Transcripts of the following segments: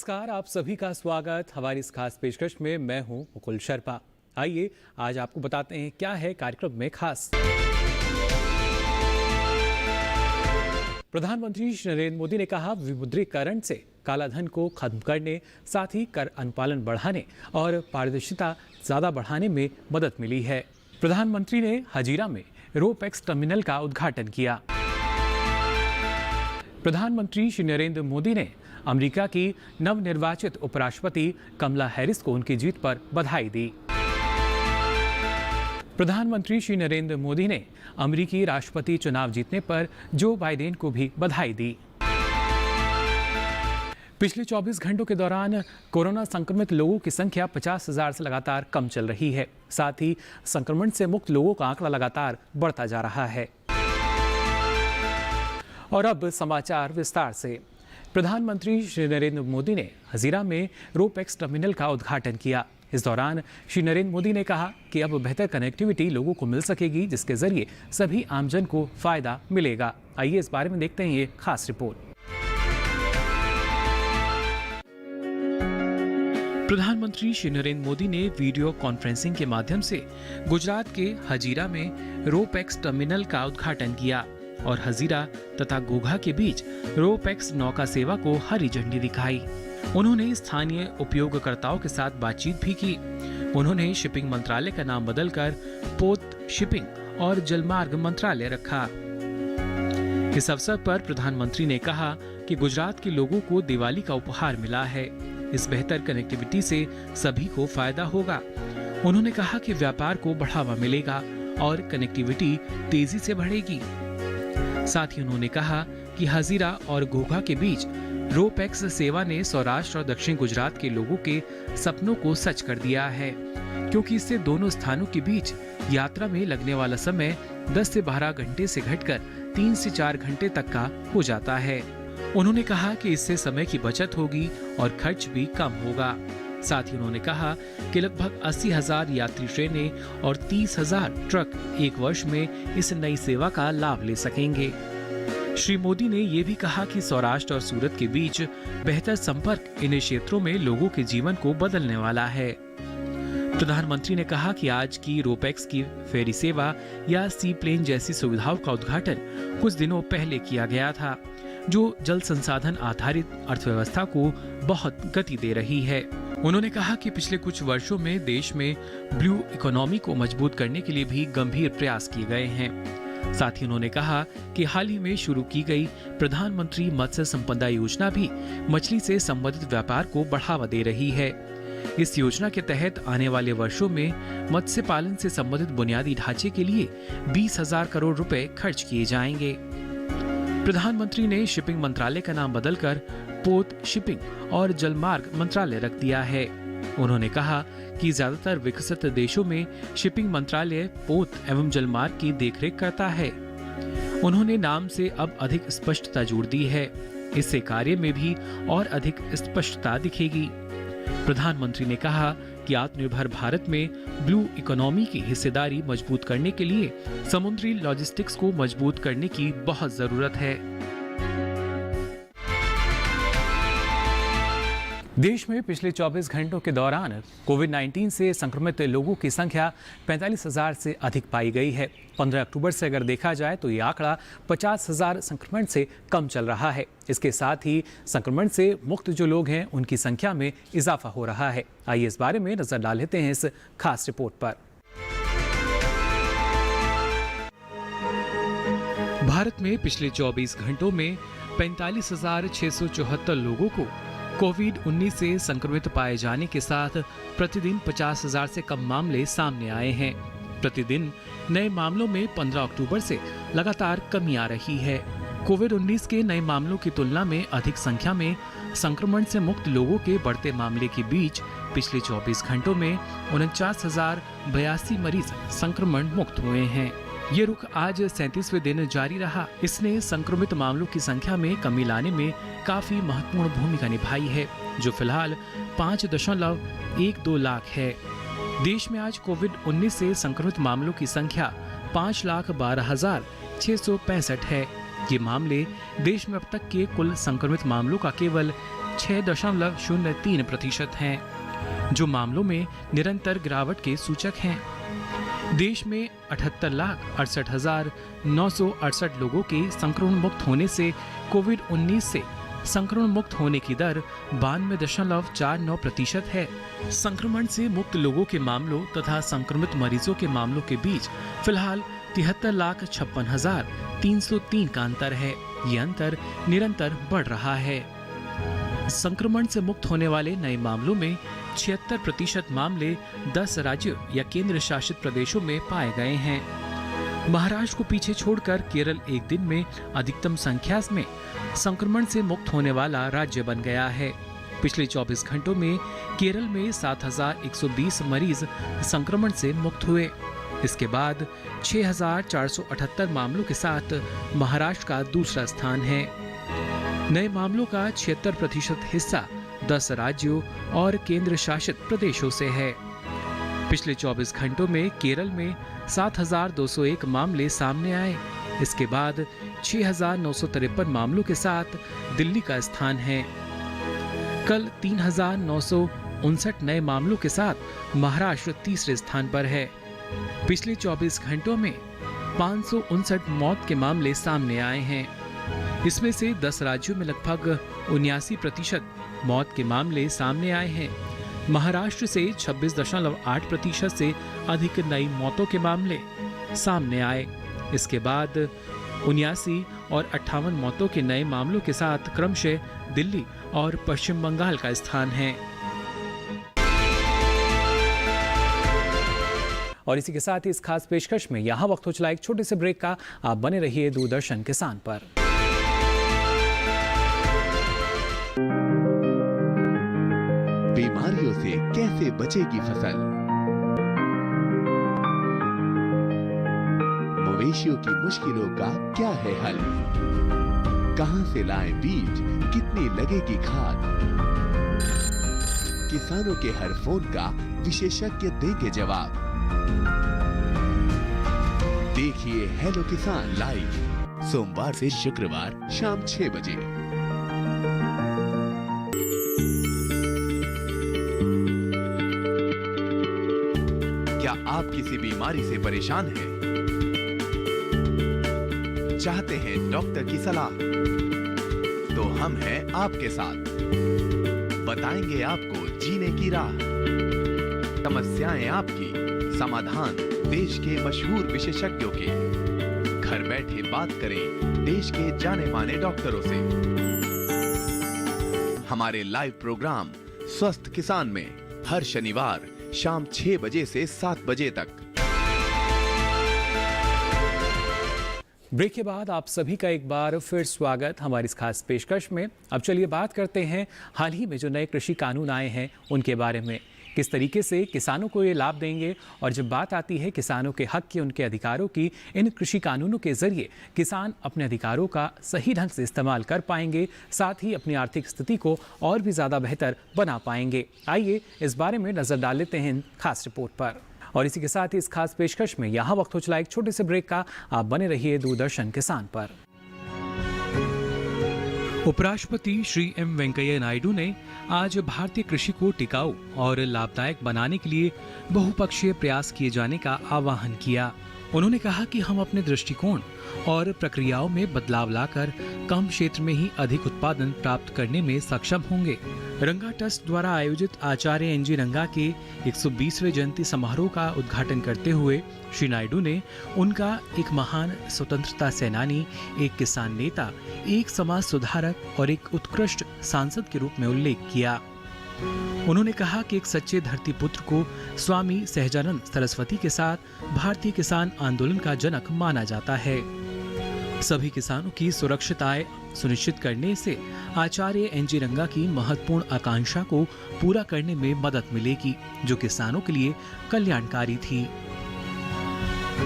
नमस्कार, आप सभी का स्वागत हमारी इस खास पेशकश में। मैं हूं मुकुल शर्मा। आइए आज आपको बताते हैं क्या है कार्यक्रम में खास। प्रधानमंत्री श्री नरेंद्र मोदी ने कहा, विमुद्रीकरण से कालाधन को खत्म करने, साथ ही कर अनुपालन बढ़ाने और पारदर्शिता ज्यादा बढ़ाने में मदद मिली है। प्रधानमंत्री ने हजीरा में रोपैक्स टर्मिनल का उद्घाटन किया। प्रधानमंत्री श्री नरेंद्र मोदी ने अमेरिका की नवनिर्वाचित उपराष्ट्रपति कमला हैरिस को उनकी जीत पर बधाई दी। प्रधानमंत्री श्री नरेंद्र मोदी ने अमेरिकी राष्ट्रपति चुनाव जीतने पर जो बाइडेन को भी बधाई दी। पिछले 24 घंटों के दौरान कोरोना संक्रमित लोगों की संख्या 50,000 से लगातार कम चल रही है। साथ ही संक्रमण से मुक्त लोगों का आंकड़ा लगातार बढ़ता जा रहा है। और अब समाचार विस्तार से। प्रधानमंत्री श्री नरेंद्र मोदी ने हजीरा में रोपैक्स टर्मिनल का उद्घाटन किया। इस दौरान श्री नरेंद्र मोदी ने कहा कि अब बेहतर कनेक्टिविटी लोगों को मिल सकेगी, जिसके जरिए सभी आमजन को फायदा मिलेगा। आइए इस बारे में देखते हैं ये खास रिपोर्ट। प्रधानमंत्री श्री नरेंद्र मोदी ने वीडियो कॉन्फ्रेंसिंग के माध्यम से गुजरात के हजीरा में रोपैक्स टर्मिनल का उद्घाटन किया और हजीरा तथा घोघा के बीच रोपैक्स नौका सेवा को हरी झंडी दिखाई। उन्होंने स्थानीय उपयोगकर्ताओं के साथ बातचीत भी की। उन्होंने शिपिंग मंत्रालय का नाम बदलकर पोत शिपिंग और जलमार्ग मंत्रालय रखा। इस अवसर पर प्रधानमंत्री ने कहा कि गुजरात के लोगों को दिवाली का उपहार मिला है। इस बेहतर कनेक्टिविटी से सभी को फायदा होगा। उन्होंने कहा कि व्यापार को बढ़ावा मिलेगा और कनेक्टिविटी तेजी से बढ़ेगी। साथ ही उन्होंने कहा कि हजीरा और घोघा के बीच रोपैक्स सेवा ने सौराष्ट्र और दक्षिण गुजरात के लोगों के सपनों को सच कर दिया है, क्योंकि इससे दोनों स्थानों के बीच यात्रा में लगने वाला समय 10 से 12 घंटे से घटकर 3 से 4 घंटे तक का हो जाता है। उन्होंने कहा कि इससे समय की बचत होगी और खर्च भी कम होगा। साथ ही उन्होंने कहा कि लगभग 80,000 यात्री ट्रेनें और 30,000 ट्रक एक वर्ष में इस नई सेवा का लाभ ले सकेंगे। श्री मोदी ने ये भी कहा कि सौराष्ट्र और सूरत के बीच बेहतर संपर्क इन क्षेत्रों में लोगों के जीवन को बदलने वाला है। प्रधानमंत्री ने कहा कि आज की रोपैक्स की फेरी सेवा या सी प्लेन जैसी सुविधाओं का उद्घाटन कुछ दिनों पहले किया गया था, जो जल संसाधन आधारित अर्थव्यवस्था को बहुत गति दे रही है। उन्होंने कहा कि पिछले कुछ वर्षों में देश में ब्लू इकोनॉमी को मजबूत करने के लिए भी गंभीर प्रयास किए गए हैं। साथ ही उन्होंने कहा कि हाल ही में शुरू की गई प्रधानमंत्री मत्स्य संपदा योजना भी मछली से संबंधित व्यापार को बढ़ावा दे रही है। इस योजना के तहत आने वाले वर्षों में मत्स्य पालन से संबंधित बुनियादी ढांचे के लिए 20,000 करोड़ रुपए खर्च किए जाएंगे। प्रधानमंत्री ने शिपिंग मंत्रालय का नाम बदलकर पोत शिपिंग और जलमार्ग मंत्रालय रख दिया है। उन्होंने कहा कि ज्यादातर विकसित देशों में शिपिंग मंत्रालय पोत एवं जलमार्ग की देखरेख करता है। उन्होंने नाम से अब अधिक स्पष्टता जोड़ दी है। इससे कार्य में भी और अधिक स्पष्टता दिखेगी। प्रधानमंत्री ने कहा कि आत्मनिर्भर भारत में ब्लू इकोनॉमी की हिस्सेदारी मजबूत करने के लिए समुद्री लॉजिस्टिक्स को मजबूत करने की बहुत जरूरत है। देश में पिछले 24 घंटों के दौरान कोविड-19 से संक्रमित लोगों की संख्या 45,000 से अधिक पाई गई है। 15 अक्टूबर से अगर देखा जाए तो ये आंकड़ा 50,000 संक्रमण से कम चल रहा है। इसके साथ ही संक्रमण से मुक्त जो लोग हैं उनकी संख्या में इजाफा हो रहा है। आइए इस बारे में नजर डाल लेते हैं इस खास रिपोर्ट पर। भारत में पिछले 24 घंटों में 45,674 लोगों को कोविड-19 से संक्रमित पाए जाने के साथ प्रतिदिन 50,000 से कम मामले सामने आए हैं। प्रतिदिन नए मामलों में 15 अक्टूबर से लगातार कमी आ रही है। कोविड-19 के नए मामलों की तुलना में अधिक संख्या में संक्रमण से मुक्त लोगों के बढ़ते मामले के बीच पिछले 24 घंटों में 49,082 मरीज संक्रमण मुक्त हुए हैं। ये रुख आज 37वें दिन जारी रहा। इसने संक्रमित मामलों की संख्या में कमी लाने में काफी महत्वपूर्ण भूमिका निभाई है, जो फिलहाल 5.12 लाख है। देश में आज कोविड-19 से संक्रमित मामलों की संख्या 5,12,665 है। ये मामले देश में अब तक के कुल संक्रमित मामलों का केवल 6.03% हैं, जो मामलों में निरंतर गिरावट के सूचक हैं। देश में 78,68,968 लोगों के संक्रमण मुक्त होने से कोविड-19 से संक्रमण मुक्त होने की दर 92.49% है। संक्रमण से मुक्त लोगों के मामलों तथा संक्रमित मरीजों के मामलों के बीच फिलहाल 73,56,303 का अंतर है। ये अंतर निरंतर बढ़ रहा है। संक्रमण से मुक्त होने वाले नए मामलों में 76% मामले 10 राज्यों या केंद्र शासित प्रदेशों में पाए गए हैं। महाराष्ट्र को पीछे छोड़कर केरल एक दिन में अधिकतम संख्या में संक्रमण से मुक्त होने वाला राज्य बन गया है। पिछले 24 घंटों में केरल में 7,120 मरीज संक्रमण से मुक्त हुए। इसके बाद 6,478 मामलों के साथ महाराष्ट्र का दूसरा स्थान है। नए मामलों का 76% हिस्सा 10 राज्यों और केंद्र शासित प्रदेशों से है। पिछले 24 घंटों में केरल में 7,201 मामले सामने आए। इसके बाद 6,953 मामलों के साथ दिल्ली का स्थान है। कल 3,959 नए मामलों के साथ महाराष्ट्र तीसरे स्थान पर है। पिछले 24 घंटों में 559 मौत के मामले सामने आए हैं। इसमें से 10 राज्यों में लगभग 79% मौत के मामले सामने आए हैं। महाराष्ट्र से 26.8% से अधिक नई मौतों के मामले सामने आए। इसके बाद 79 और 58 मौतों के नए मामलों के साथ क्रमशः दिल्ली और पश्चिम बंगाल का स्थान है। और इसी के साथ ही इस खास पेशकश में यहाँ वक्त हो चला एक छोटे से ब्रेक का। आप बने रहिए दूरदर्शन किसान पर। बीमारियों से कैसे बचेगी फसल? मवेशियों की मुश्किलों का क्या है हल? कहां से लाएं बीज? कितनी लगेगी खाद? किसानों के हर फोन का विशेषज्ञ देंगे जवाब। देखिए हेलो किसान लाइव सोमवार से शुक्रवार शाम 6 बजे। क्या आप किसी बीमारी से परेशान हैं? चाहते हैं डॉक्टर की सलाह? तो हम हैं आपके साथ। बताएंगे आपको जीने की राह। समस्याएं आपकी, समाधान देश के मशहूर विशेषज्ञों के। घर बैठे बात करें देश के जाने माने डॉक्टरों से। हमारे लाइव प्रोग्राम स्वस्थ किसान में हर शनिवार शाम 6 बजे से 7 बजे तक। ब्रेक के बाद आप सभी का एक बार फिर स्वागत हमारी इस खास पेशकश में। अब चलिए बात करते हैं हाल ही में जो नए कृषि कानून आए हैं उनके बारे में, किस तरीके से किसानों को ये लाभ देंगे। और जब बात आती है किसानों के हक की, उनके अधिकारों की, इन कृषि कानूनों के जरिए किसान अपने अधिकारों का सही ढंग से इस्तेमाल कर पाएंगे, साथ ही अपनी आर्थिक स्थिति को और भी ज़्यादा बेहतर बना पाएंगे। आइए इस बारे में नज़र डाल लेते हैं इन खास रिपोर्ट पर। और इसी के साथ ही इस खास पेशकश में यहाँ वक्त हो चला एक छोटे से ब्रेक का। आप बने रहिए दूरदर्शन किसान पर। उपराष्ट्रपति श्री एम वेंकैया नायडू ने आज भारतीय कृषि को टिकाऊ और लाभदायक बनाने के लिए बहुपक्षीय प्रयास किए जाने का आह्वान किया। उन्होंने कहा कि हम अपने दृष्टिकोण और प्रक्रियाओं में बदलाव लाकर कम क्षेत्र में ही अधिक उत्पादन प्राप्त करने में सक्षम होंगे। रंगा ट्रस्ट द्वारा आयोजित आचार्य एनजी रंगा के 120वें जयंती समारोह का उद्घाटन करते हुए श्री नायडू ने उनका एक महान स्वतंत्रता सेनानी, एक किसान नेता, एक समाज सुधारक और एक उत्कृष्ट सांसद के रूप में उल्लेख किया। उन्होंने कहा कि एक सच्चे धरती पुत्र को स्वामी सहजानंद सरस्वती के साथ भारतीय किसान आंदोलन का जनक माना जाता है। सभी किसानों की सुरक्षित आय सुनिश्चित करने से आचार्य एनजी रंगा की महत्वपूर्ण आकांक्षा को पूरा करने में मदद मिलेगी, जो किसानों के लिए कल्याणकारी थी।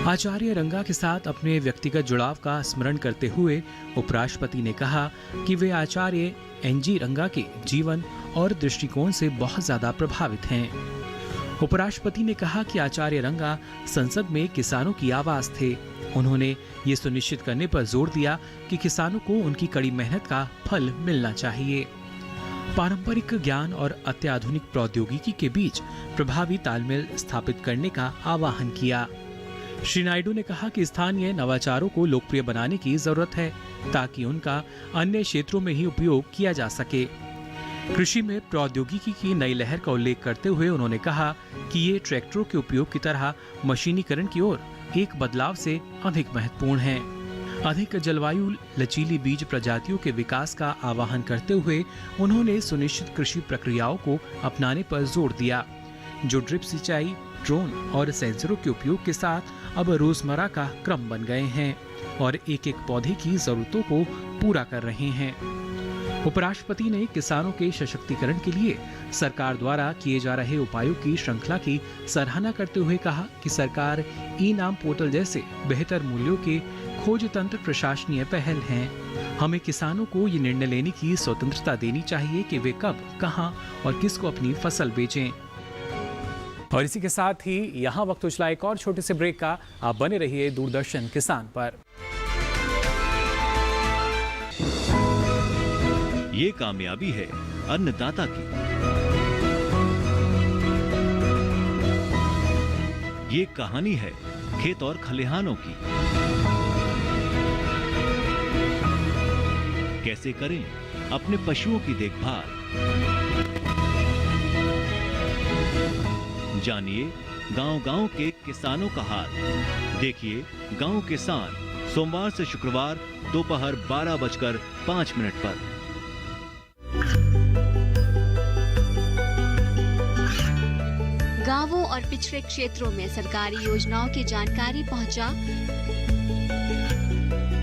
आचार्य रंगा के साथ अपने व्यक्तिगत जुड़ाव का स्मरण करते हुए उपराष्ट्रपति ने कहा कि वे आचार्य एनजी रंगा के जीवन और दृष्टिकोण से बहुत ज्यादा प्रभावित हैं। उपराष्ट्रपति ने कहा कि आचार्य रंगा संसद में किसानों की आवाज थे। उन्होंने ये सुनिश्चित करने पर जोर दिया कि किसानों को उनकी कड़ी मेहनत का फल मिलना चाहिए। पारंपरिक ज्ञान और अत्याधुनिक प्रौद्योगिकी के बीच प्रभावी तालमेल स्थापित करने का आह्वान किया। श्री नायडू ने कहा कि स्थानीय नवाचारों को लोकप्रिय बनाने की जरूरत है ताकि उनका अन्य क्षेत्रों में ही उपयोग किया जा सके। कृषि में प्रौद्योगिकी की नई लहर का उल्लेख करते हुए उन्होंने कहा कि ये ट्रैक्टरों के उपयोग की तरह मशीनीकरण की ओर एक बदलाव से अधिक महत्वपूर्ण है। अधिक जलवायु लचीली बीज प्रजातियों के विकास का आह्वान करते हुए उन्होंने सुनिश्चित कृषि प्रक्रियाओं को अपनाने पर जोर दिया, जो ड्रिप सिंचाई, ड्रोन और सेंसरों के उपयोग के साथ अब रोजमर्रा का क्रम बन गए हैं और एक एक पौधे की जरूरतों को पूरा कर रहे हैं। उपराष्ट्रपति ने किसानों के सशक्तिकरण के लिए सरकार द्वारा किए जा रहे उपायों की श्रृंखला की सराहना करते हुए कहा कि सरकार ई-नाम पोर्टल जैसे बेहतर मूल्यों के खोज तंत्र प्रशासनीय पहल हैं। हमें किसानों को ये निर्णय लेने की स्वतंत्रता देनी चाहिए कि वे कब, कहां और किसको अपनी फसल बेचें। और इसी के साथ ही यहाँ वक्त उछला एक और छोटे से ब्रेक का। आप बने रहिए दूरदर्शन किसान पर। ये कामयाबी है अन्नदाता की, ये कहानी है खेत और खलिहानों की। कैसे करें अपने पशुओं की देखभाल, जानिए गांव-गांव के किसानों का हाल। देखिए गांव किसान सोमवार से शुक्रवार दोपहर 12:05 पर। गांवों और पिछड़े क्षेत्रों में सरकारी योजनाओं की जानकारी पहुंचा।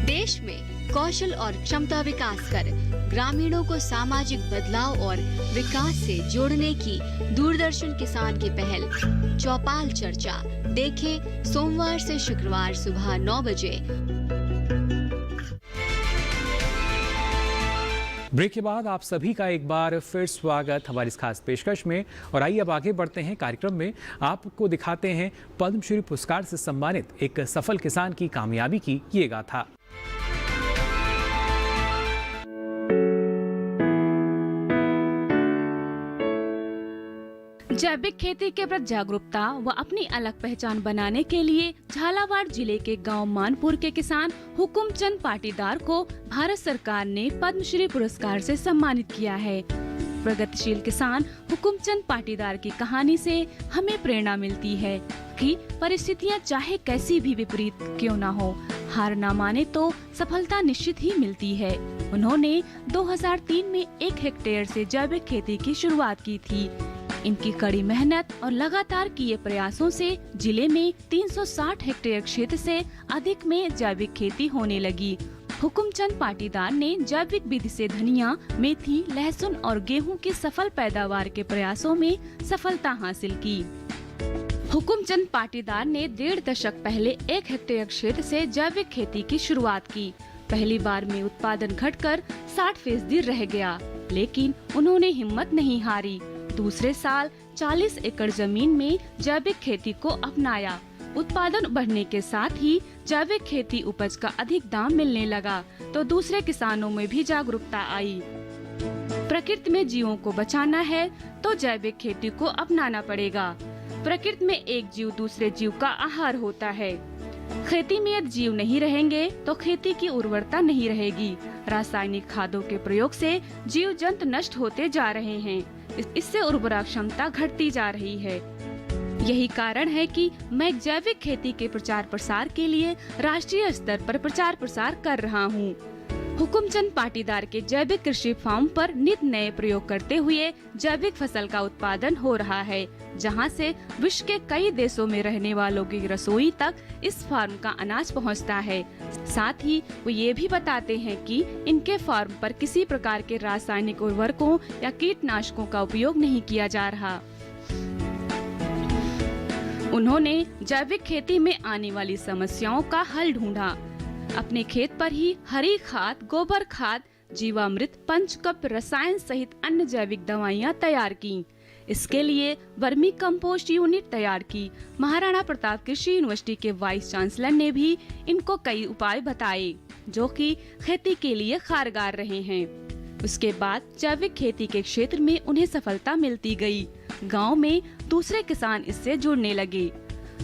देश में कौशल और क्षमता विकास कर ग्रामीणों को सामाजिक बदलाव और विकास से जोड़ने की दूरदर्शन किसान की पहल चौपाल चर्चा देखें सोमवार से शुक्रवार सुबह 9 बजे। ब्रेक के बाद आप सभी का एक बार फिर स्वागत हमारी इस खास पेशकश में। और आइए अब आगे बढ़ते हैं कार्यक्रम में। आपको दिखाते हैं पद्मश्री पुरस्कार से सम्मानित एक सफल किसान की कामयाबी की ये गाथा। जैविक खेती के प्रति जागरूकता व अपनी अलग पहचान बनाने के लिए झालावाड़ जिले के गांव मानपुर के किसान हुकुमचंद पाटीदार को भारत सरकार ने पद्मश्री पुरस्कार से सम्मानित किया है। प्रगतिशील किसान हुकुमचंद पाटीदार की कहानी से हमें प्रेरणा मिलती है कि परिस्थितियां चाहे कैसी भी विपरीत क्यों न हो, हार न माने तो सफलता निश्चित ही मिलती है। उन्होंने 2003 में 1 हेक्टेयर से जैविक खेती की शुरुआत की थी। इनकी कड़ी मेहनत और लगातार किए प्रयासों से जिले में 360 हेक्टेयर क्षेत्र से अधिक में जैविक खेती होने लगी। हुकुमचंद पाटीदार ने जैविक विधि से धनिया, मेथी, लहसुन और गेहूं की सफल पैदावार के प्रयासों में सफलता हासिल की। हुकुमचंद पाटीदार ने 1.5 दशक पहले 1 हेक्टेयर क्षेत्र से जैविक खेती की शुरुआत की। पहली बार में उत्पादन घटकर 60% रह गया, लेकिन उन्होंने हिम्मत नहीं हारी। दूसरे साल 40 एकड़ जमीन में जैविक खेती को अपनाया। उत्पादन बढ़ने के साथ ही जैविक खेती उपज का अधिक दाम मिलने लगा तो दूसरे किसानों में भी जागरूकता आई। प्रकृति में जीवों को बचाना है तो जैविक खेती को अपनाना पड़ेगा। प्रकृति में एक जीव दूसरे जीव का आहार होता है। खेती में यदि जीव नहीं रहेंगे तो खेती की उर्वरता नहीं रहेगी। रासायनिक खादों के प्रयोग से जीव जंतु नष्ट होते जा रहे हैं। इससे उर्वरा क्षमता घटती जा रही है। यही कारण है कि मैं जैविक खेती के प्रचार प्रसार के लिए राष्ट्रीय स्तर पर प्रचार प्रसार कर रहा हूँ। हुकुमचंद पाटीदार के जैविक कृषि फार्म पर नित नए प्रयोग करते हुए जैविक फसल का उत्पादन हो रहा है, जहां से विश्व के कई देशों में रहने वालों की रसोई तक इस फार्म का अनाज पहुंचता है। साथ ही वो ये भी बताते हैं कि इनके फार्म पर किसी प्रकार के रासायनिक उर्वरकों या कीटनाशकों का उपयोग नहीं किया जा रहा। उन्होंने जैविक खेती में आने वाली समस्याओं का हल ढूंढा। अपने खेत पर ही हरी खाद, गोबर खाद, जीवामृत, पंचकप, रसायन सहित अन्य जैविक दवाइयाँ तैयार की। इसके लिए वर्मी कंपोस्ट यूनिट तैयार की। महाराणा प्रताप कृषि यूनिवर्सिटी के वाइस चांसलर ने भी इनको कई उपाय बताए जो कि खेती के लिए कारगर रहे हैं। उसके बाद जैविक खेती के क्षेत्र में उन्हें सफलता मिलती गई। गांव में दूसरे किसान इससे जुड़ने लगे।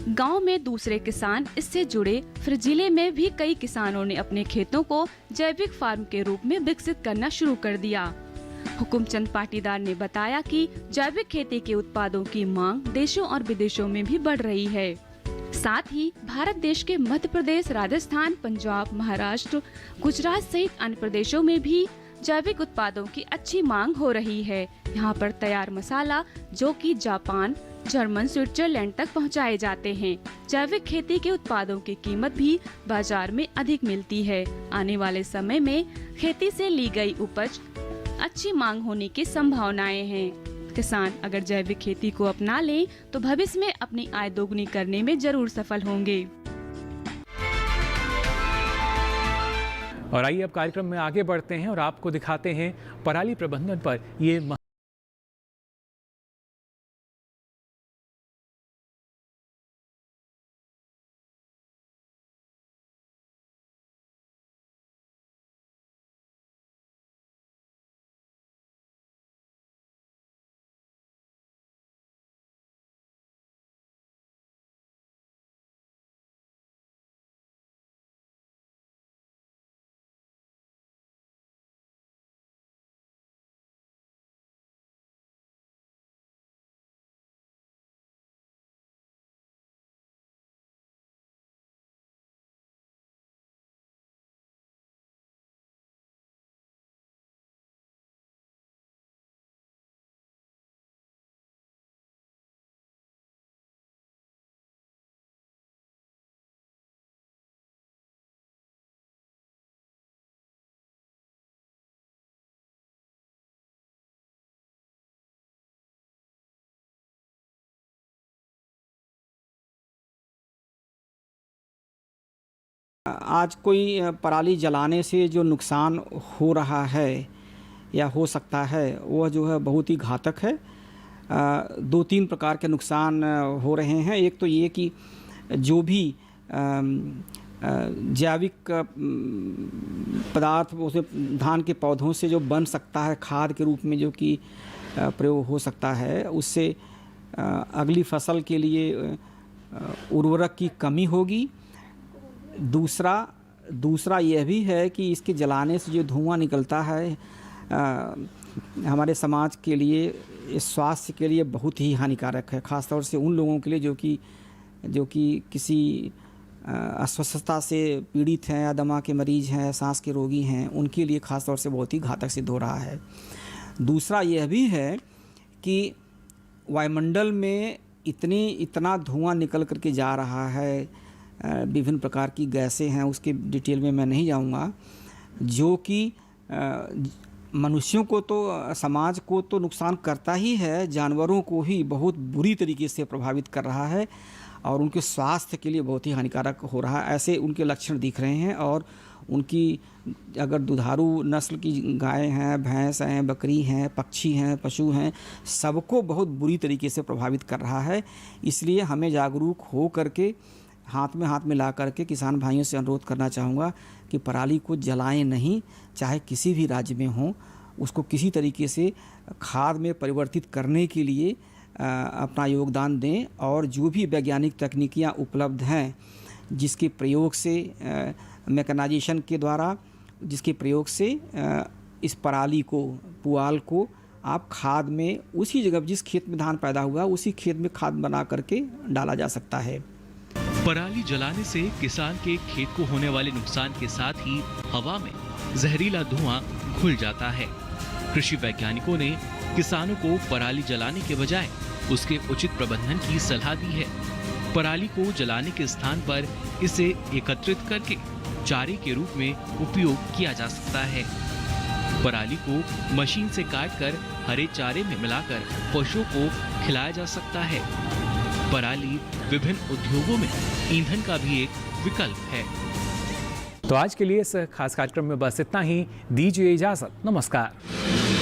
गांव में दूसरे किसान इससे जुड़े, फिर जिले में भी कई किसानों ने अपने खेतों को जैविक फार्म के रूप में विकसित करना शुरू कर दिया। हुकुमचंद पाटीदार ने बताया कि जैविक खेती के उत्पादों की मांग देशों और विदेशों में भी बढ़ रही है। साथ ही भारत देश के मध्य प्रदेश, राजस्थान, पंजाब, महाराष्ट्र, गुजरात सहित अन्य प्रदेशों में भी जैविक उत्पादों की अच्छी मांग हो रही है। यहाँ पर तैयार मसाला जो कि जापान, जर्मन, स्विट्जरलैंड तक पहुँचाए जाते हैं। जैविक खेती के उत्पादों की कीमत भी बाजार में अधिक मिलती है। आने वाले समय में खेती से ली गई उपज अच्छी मांग होने की संभावनाएं हैं। किसान अगर जैविक खेती को अपना लें तो भविष्य में अपनी आय दोगुनी करने में जरूर सफल होंगे। और आइए अब कार्यक्रम में आगे बढ़ते हैं और आपको दिखाते हैं पराली प्रबंधन पर ये आज कोई पराली जलाने से जो नुकसान हो रहा है या हो सकता है वह जो है बहुत ही घातक है। दो तीन प्रकार के नुकसान हो रहे हैं। एक तो ये कि जो भी जैविक पदार्थ उसे धान के पौधों से जो बन सकता है खाद के रूप में जो कि प्रयोग हो सकता है, उससे अगली फसल के लिए उर्वरक की कमी होगी। दूसरा यह भी है कि इसके जलाने से जो धुआं निकलता है हमारे समाज के लिए, स्वास्थ्य के लिए बहुत ही हानिकारक है, ख़ासतौर से उन लोगों के लिए जो कि किसी अस्वस्थता से पीड़ित हैं या दमा के मरीज़ हैं, सांस के रोगी हैं, उनके लिए ख़ास तौर से बहुत ही घातक सिद्ध हो रहा है। दूसरा यह भी है कि वायुमंडल में इतना धुआं निकल करके जा रहा है, विभिन्न प्रकार की गैसें हैं, उसके डिटेल में मैं नहीं जाऊंगा, जो कि मनुष्यों को तो, समाज को तो नुकसान करता ही है, जानवरों को ही बहुत बुरी तरीके से प्रभावित कर रहा है और उनके स्वास्थ्य के लिए बहुत ही हानिकारक हो रहा है। ऐसे उनके लक्षण दिख रहे हैं। और उनकी अगर दुधारू नस्ल की गायें हैं, भैंस हैं, बकरी हैं, पक्षी हैं, पशु हैं, सबको बहुत बुरी तरीके से प्रभावित कर रहा है। इसलिए हमें जागरूक हो करके हाथ में हाथ मिला करके किसान भाइयों से अनुरोध करना चाहूँगा कि पराली को जलाएं नहीं, चाहे किसी भी राज्य में हो, उसको किसी तरीके से खाद में परिवर्तित करने के लिए अपना योगदान दें। और जो भी वैज्ञानिक तकनीकियाँ उपलब्ध हैं, जिसके प्रयोग से मैकेनाइजेशन के द्वारा, जिसके प्रयोग से इस पराली को, पुआल को आप खाद में उसी जगह जिस खेत में धान पैदा हुआ उसी खेत में खाद बना करके डाला जा सकता है। पराली जलाने से किसान के खेत को होने वाले नुकसान के साथ ही हवा में जहरीला धुआं घुल जाता है। कृषि वैज्ञानिकों ने किसानों को पराली जलाने के बजाय उसके उचित प्रबंधन की सलाह दी है। पराली को जलाने के स्थान पर इसे एकत्रित करके चारे के रूप में उपयोग किया जा सकता है। पराली को मशीन से काटकर हरे चारे में मिलाकर पशुओं को खिलाया जा सकता है। पराली विभिन्न उद्योगों में ईंधन का भी एक विकल्प है। तो आज के लिए इस खास कार्यक्रम में बस इतना ही। दीजिए इजाजत। नमस्कार।